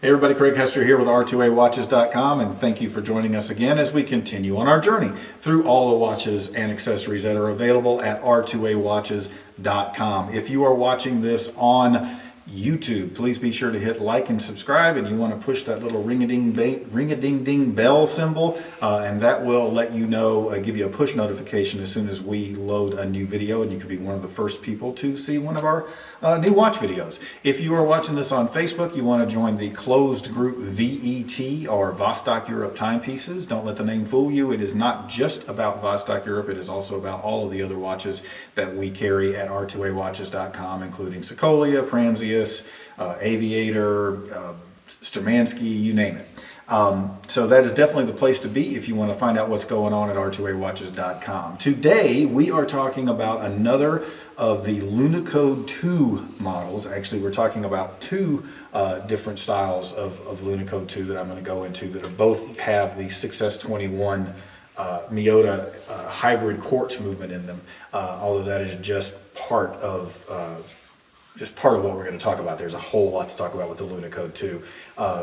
Hey everybody, Craig Hester here with R2AWatches.com, and thank you for joining us again as we continue on our journey through all the watches and accessories that are available at R2AWatches.com. If you are watching this on YouTube, please be sure to hit like and subscribe, and you want to push that little ring-a-ding-ding bell symbol, and that will let you know, give you a push notification as soon as we load a new video, and you can be one of the first people to see one of our new watch videos. If you are watching this on Facebook, you want to join the closed group VET, or Vostok-Europe Timepieces. Don't let the name fool you. It is not just about Vostok-Europe. It is also about all of the other watches that we carry at R2AWatches.com, including Secolia, Pramsius, Aviator, Sturmansky, you name it. So that is definitely the place to be if you want to find out what's going on at R2AWatches.com. Today we are talking about another of the Lunokhod 2 models. Actually, we're talking about two different styles of Lunokhod 2 that I'm going to go into that are both have the Success 21 Miyota hybrid quartz movement in them, although that is just part of what we're going to talk about. There's a whole lot to talk about with the Lunokhod 2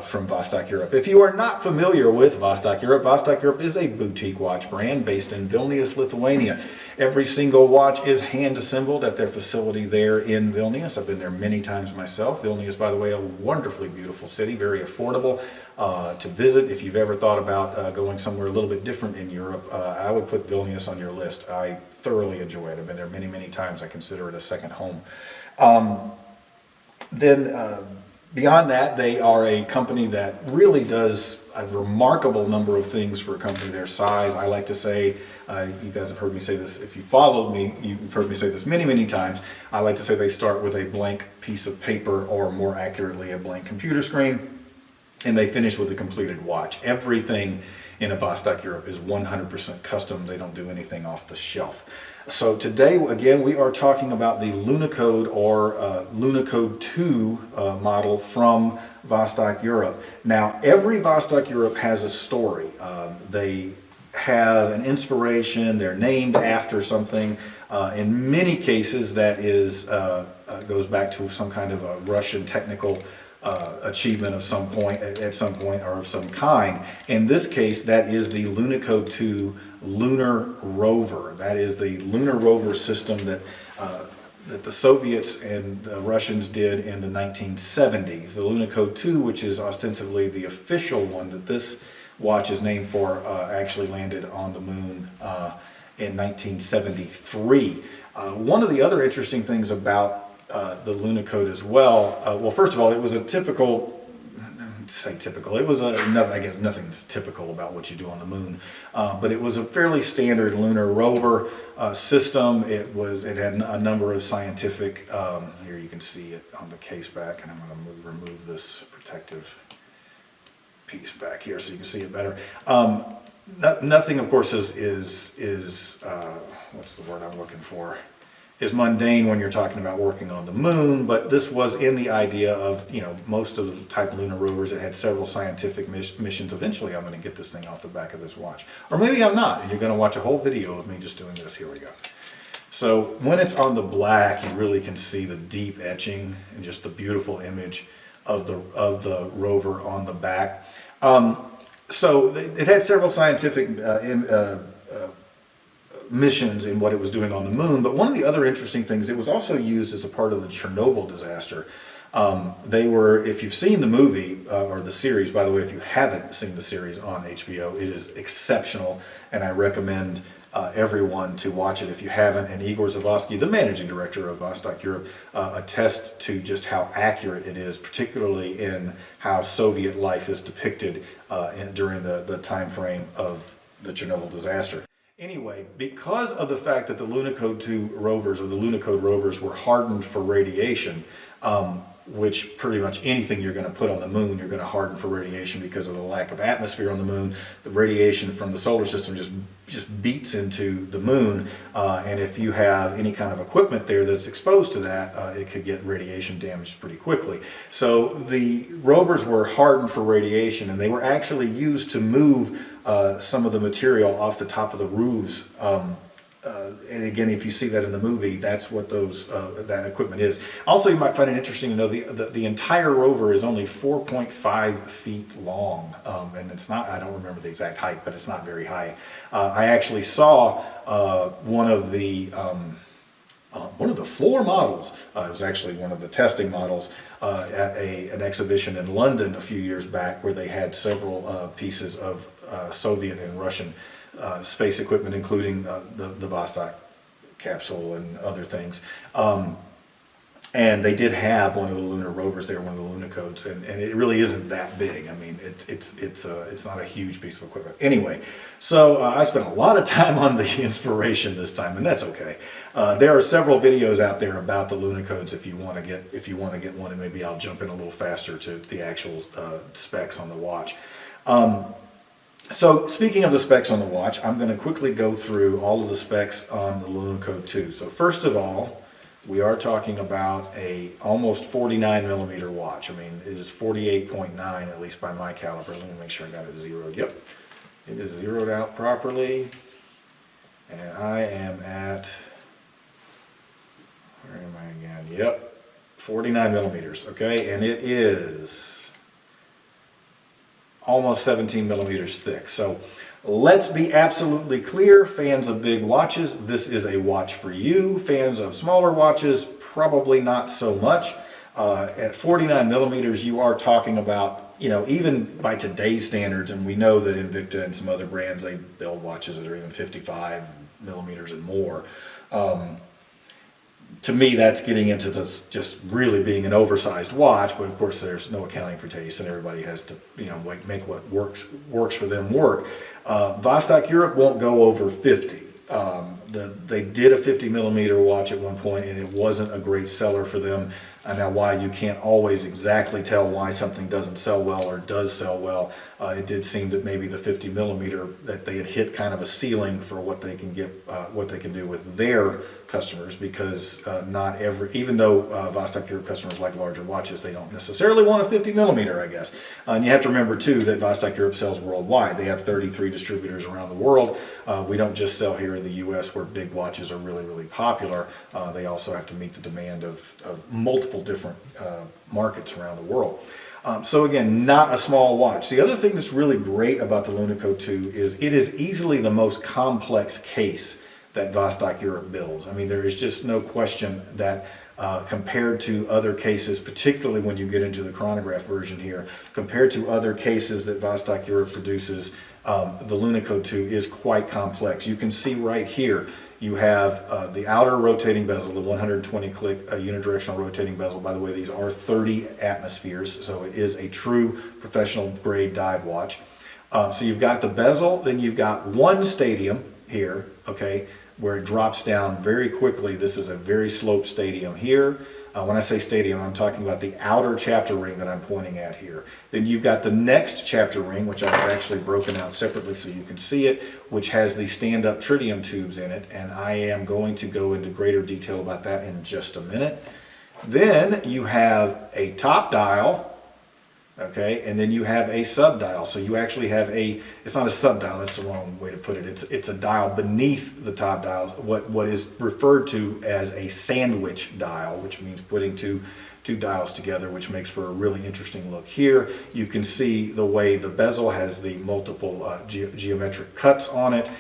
from Vostok-Europe. If you are not familiar with Vostok-Europe, Vostok-Europe is a boutique watch brand based in Vilnius, Lithuania. Every single watch is hand assembled at their facility there in Vilnius. I've been there many times myself. Vilnius, by the way, a wonderfully beautiful city, very affordable to visit. If you've ever thought about going somewhere a little bit different in Europe, I would put Vilnius on your list. I thoroughly enjoy it. I've been there many, many times. I consider it a second home. Beyond that, they are a company that really does a remarkable number of things for a company their size. I like to say, you guys have heard me say this, if you followed me, you've heard me say this many, many times. I like to say they start with a blank piece of paper, or more accurately, a blank computer screen, and they finish with a completed watch. Everything in a Vostok-Europe is 100% custom. They don't do anything off the shelf. So today, again, we are talking about the Lunokhod, or Lunokhod 2 model from Vostok-Europe. Now, every Vostok-Europe has a story. They have an inspiration. They're named after something. In many cases, that is goes back to some kind of a Russian technical achievement of some point, at some point, or of some kind. In this case, that is the Lunokhod 2 lunar rover. That is the lunar rover system that the Soviets and the Russians did in the 1970s. The Lunokhod 2, which is ostensibly the official one that this watch is named for, actually landed on the moon in 1973. One of the other interesting things about the Lunokhod as well, well, first of all, it was a typical, it was I guess nothing's typical about what you do on the moon, but it was a fairly standard lunar rover system. It had a number of scientific, here you can see it on the case back, and I'm going to remove this protective piece back here so you can see it better. Nothing, of course, is what's the word I'm looking for? Is mundane when you're talking about working on the moon, but this was in the idea of, most of the type of lunar rovers that had several scientific missions. Eventually I'm going to get this thing off the back of this watch. Or maybe I'm not, and you're going to watch a whole video of me just doing this. Here we go. So when it's on the black, you really can see the deep etching and just the beautiful image of the rover on the back. So it had several scientific missions in what it was doing on the moon, but one of the other interesting things, it was also used as a part of the Chernobyl disaster. If you've seen the movie or the series, by the way, if you haven't seen the series on HBO, it is exceptional, and I recommend everyone to watch it if you haven't. And Igor Zavosky, the managing director of Vostok-Europe, attests to just how accurate it is, particularly in how Soviet life is depicted during the time frame of the Chernobyl disaster. Anyway, because of the fact that the Lunokhod 2 rovers, or the Lunokhod rovers, were hardened for radiation, which pretty much anything you're going to put on the moon, you're going to harden for radiation because of the lack of atmosphere on the moon. The radiation from the solar system just beats into the moon, and if you have any kind of equipment there that's exposed to that, it could get radiation damaged pretty quickly. So the rovers were hardened for radiation, and they were actually used to move some of the material off the top of the roofs and again, if you see that in the movie, that's what those that equipment is. Also, you might find it interesting to know the entire rover is only 4.5 feet long, and it's not. I don't remember the exact height, but it's not very high. I actually saw one of the floor models. It was actually one of the testing models at an exhibition in London a few years back, where they had several pieces of Soviet and Russian space equipment, including the Vostok capsule and other things. And they did have one of the lunar rovers there, one of the Lunokhods, and it really isn't that big. I mean, it's not a huge piece of equipment. Anyway, so I spent a lot of time on the inspiration this time, and that's okay. There are several videos out there about the Lunokhods if you want to get one, and maybe I'll jump in a little faster to the actual specs on the watch. So speaking of the specs on the watch, I'm going to quickly go through all of the specs on the Lunokhod 2. So first of all, we are talking about a almost 49 millimeter watch. I mean, it is 48.9, at least by my caliber. Let me make sure I got it zeroed. Yep, it is zeroed out properly. And I am at, where am I again? Yep, 49 millimeters, okay? And it is almost 17 millimeters thick. So let's be absolutely clear, fans of big watches, this is a watch for you. Fans of smaller watches, probably not so much. At 49 millimeters, you are talking about, you know, even by today's standards, and we know that Invicta and some other brands, they build watches that are even 55 millimeters and more. To me, that's getting into this just really being an oversized watch, but of course there's no accounting for taste, and everybody has to, you know, make what works for them work. Vostok-Europe won't go over 50. They did a 50 millimeter watch at one point, and it wasn't a great seller for them. Now, why you can't always exactly tell why something doesn't sell well or does sell well. It did seem that maybe the 50 millimeter, that they had hit kind of a ceiling for what they can get, what they can do with their customers, because not every, even though Vostok-Europe customers like larger watches, they don't necessarily want a 50 millimeter, I guess. And you have to remember too that Vostok-Europe sells worldwide. They have 33 distributors around the world. We don't just sell here in the U.S. where big watches are really, really popular. They also have to meet the demand of multiple different markets around the world. So again, not a small watch. The other thing that's really great about the Lunokhod 2 is it is easily the most complex case that Vostok-Europe builds. I mean, there is just no question that compared to other cases, particularly when you get into the chronograph version here, compared to other cases that Vostok-Europe produces, the Lunokhod 2 is quite complex. You can see right here, you have the outer rotating bezel, the 120 click unidirectional rotating bezel. By the way, these are 30 atmospheres, so it is a true professional grade dive watch. So you've got the bezel, then you've got one stadium here, okay, where it drops down very quickly. This is a very sloped stadium here. When I say stadium, I'm talking about the outer chapter ring that I'm pointing at here. Then you've got the next chapter ring, which I've actually broken out separately so you can see it, which has the stand-up tritium tubes in it, and I am going to go into greater detail about that in just a minute. Then you have a top dial, okay, and then you have a sub-dial. So you actually have a, it's not a sub-dial, that's the wrong way to put it. It's a dial beneath the top dials, what is referred to as a sandwich dial, which means putting two dials together, which makes for a really interesting look here. You can see the way the bezel has the multiple geometric cuts on it.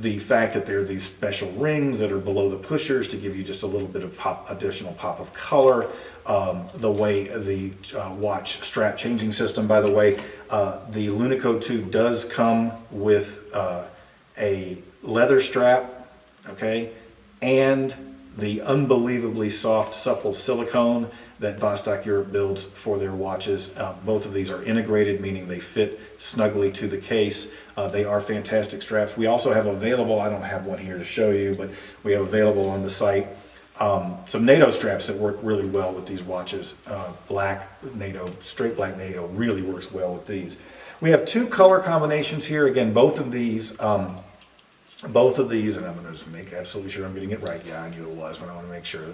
The fact that there are these special rings that are below the pushers to give you just a little bit of additional pop of color. The way the watch strap changing system, by the way, the Lunokhod 2 does come with a leather strap, okay, and the unbelievably soft, supple silicone that Vostok-Europe builds for their watches. Both of these are integrated, meaning they fit snugly to the case. They are fantastic straps. We also have available, I don't have one here to show you, but we have available on the site some NATO straps that work really well with these watches. Black NATO, straight black NATO really works well with these. We have two color combinations here. Again, both of these, and I'm going to just make absolutely sure I'm getting it right. Yeah, I knew it was, but I want to make sure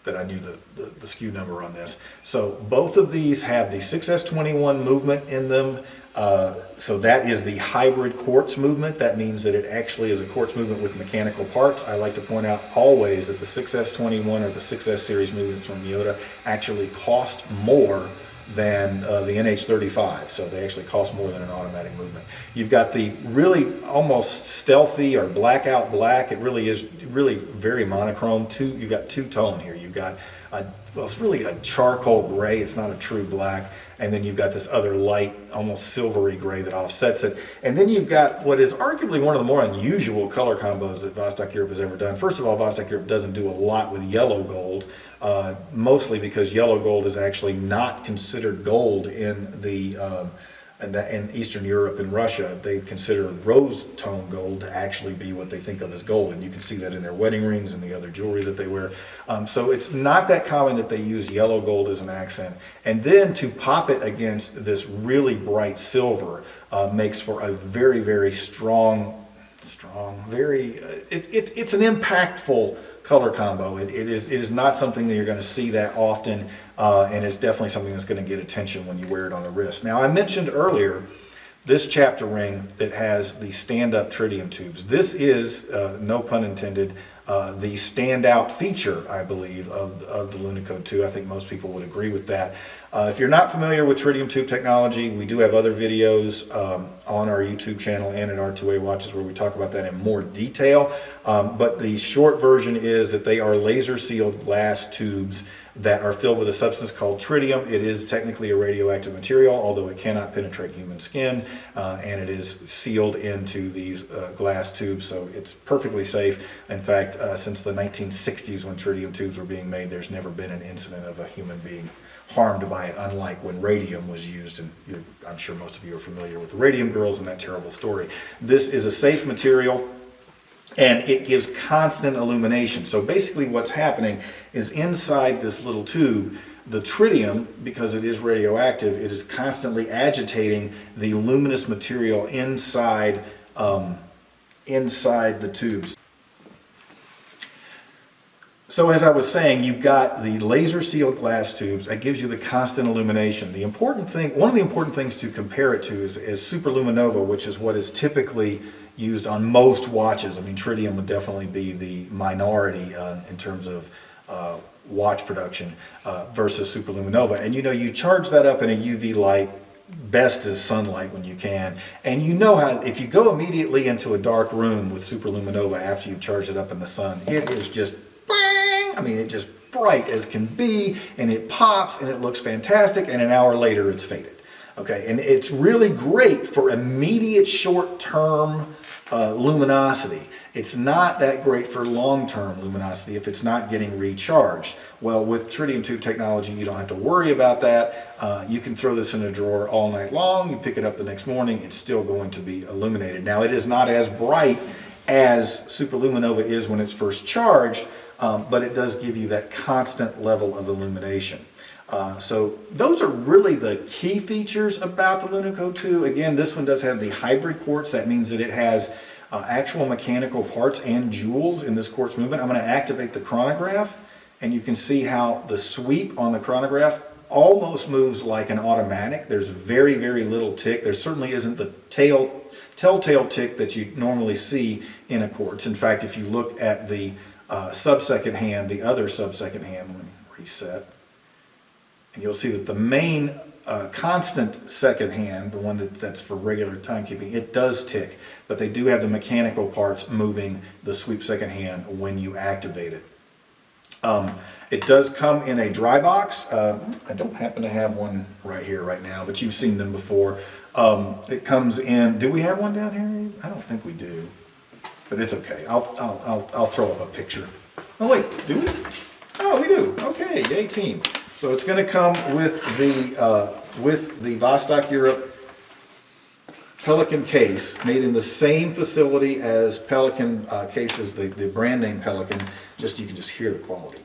that I knew the SKU number on this. So both of these have the 6S21 movement in them. So that is the hybrid quartz movement. That means that it actually is a quartz movement with mechanical parts. I like to point out always that the 6S21 or the 6S series movements from Miyota actually cost more than the NH35, so they actually cost more than an automatic movement. You've got the really almost stealthy or blackout black. It really is really very monochrome. You've got two-tone here. You've got well, it's really a charcoal gray. It's not a true black. And then you've got this other light, almost silvery gray that offsets it. And then you've got what is arguably one of the more unusual color combos that Vostok-Europe has ever done. First of all, Vostok-Europe doesn't do a lot with yellow gold, mostly because yellow gold is actually not considered gold in Eastern Europe and Russia. They consider rose tone gold to actually be what they think of as gold, and you can see that in their wedding rings and the other jewelry that they wear. So it's not that common that they use yellow gold as an accent. And then to pop it against this really bright silver makes for a very, very strong, it's an impactful color combo. It is not something that you're going to see that often, and it's definitely something that's going to get attention when you wear it on the wrist. Now, I mentioned earlier this chapter ring that has the stand-up tritium tubes. This is, no pun intended, the standout feature, I believe, of the Lunokhod 2. I think most people would agree with that. If you're not familiar with tritium tube technology, we do have other videos on our YouTube channel and at R2A Watches where we talk about that in more detail. But the short version is that they are laser sealed glass tubes that are filled with a substance called tritium. It is technically a radioactive material, although it cannot penetrate human skin, and it is sealed into these glass tubes, so it's perfectly safe. In fact, since the 1960s when tritium tubes were being made, there's never been an incident of a human being harmed by it, unlike when radium was used, and I'm sure most of you are familiar with the radium girls and that terrible story. This is a safe material, and it gives constant illumination. So basically what's happening is inside this little tube, the tritium, because it is radioactive, it is constantly agitating the luminous material inside the tubes. So as I was saying, you've got the laser sealed glass tubes. That gives you the constant illumination. The important thing, one of the important things to compare it to is super-luminova, which is what is typically used on most watches. I mean, tritium would definitely be the minority in terms of watch production versus super-luminova. And you charge that up in a UV light, best is sunlight when you can. And you know how, if you go immediately into a dark room with super-luminova after you charge it up in the sun, it is just bang! I mean, it's just bright as can be, and it pops, and it looks fantastic, and an hour later it's faded. Okay, and it's really great for immediate short-term luminosity. It's not that great for long-term luminosity if it's not getting recharged. Well, with tritium tube technology, you don't have to worry about that. You can throw this in a drawer all night long. You pick it up the next morning, it's still going to be illuminated. Now, it is not as bright as super-luminova is when it's first charged, but it does give you that constant level of illumination. So those are really the key features about the Lunokhod 2. Again, this one does have the hybrid quartz. That means that it has actual mechanical parts and jewels in this quartz movement. I'm going to activate the chronograph, and you can see how the sweep on the chronograph almost moves like an automatic. There's very, very little tick. There certainly isn't the telltale tick that you normally see in a quartz. In fact, if you look at the sub-second hand, the other sub-second hand, let me reset. And you'll see that the main constant second hand, the one that's for regular timekeeping, it does tick, but they do have the mechanical parts moving the sweep second hand when you activate it. It does come in a dry box. I don't happen to have one right here right now, but you've seen them before. It comes in, do we have one down here? I don't think we do, but it's okay. I'll throw up a picture. Oh wait, do we? Oh, we do. Okay, yay team. So it's going to come with the Vostok-Europe Pelican case, made in the same facility as Pelican cases, the brand name Pelican. You can just hear the quality.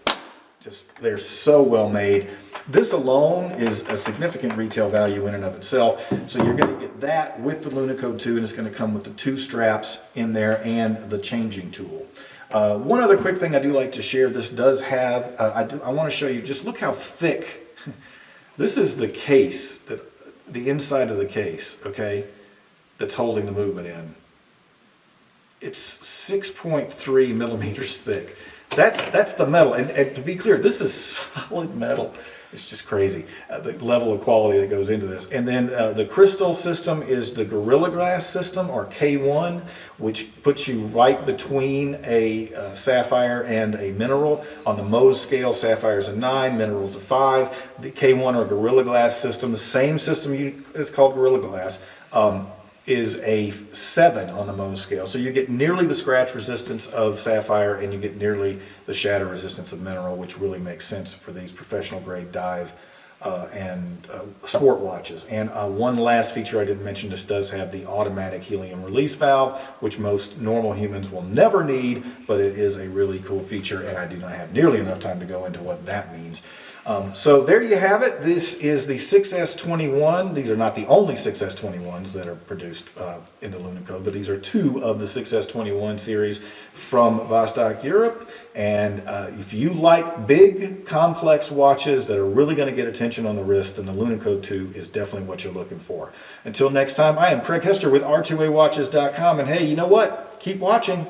They're so well made. This alone is a significant retail value in and of itself. So you're going to get that with the Lunokhod 2, and it's going to come with the 2 straps in there and the changing tool. One other quick thing I do like to share, this does have, I want to show you, just look how thick, this is the case that the inside of the case, okay, that's holding the movement in, it's 6.3 millimeters thick. That's the metal, and to be clear, this is solid metal. It's just crazy, the level of quality that goes into this. And then the crystal system is the Gorilla Glass system, or K1, which puts you right between a sapphire and a mineral. On the mohse scale, sapphire is a 9, minerals a 5. The K1 or Gorilla Glass system, the same system it's called Gorilla Glass, is a 7 on the mohse scale. So you get nearly the scratch resistance of sapphire, and you get nearly the shatter resistance of mineral, which really makes sense for these professional grade dive and sport watches. And one last feature I didn't mention, this does have the automatic helium release valve, which most normal humans will never need, but it is a really cool feature, and I do not have nearly enough time to go into what that means. So there you have it. This is the 6S21. These are not the only 6S21s that are produced in the Lunokhod, but these are 2 of the 6S21 series from Vostok-Europe. And if you like big, complex watches that are really going to get attention on the wrist, then the Lunokhod 2 is definitely what you're looking for. Until next time, I am Craig Hester with R2AWatches.com. And hey, you know what? Keep watching.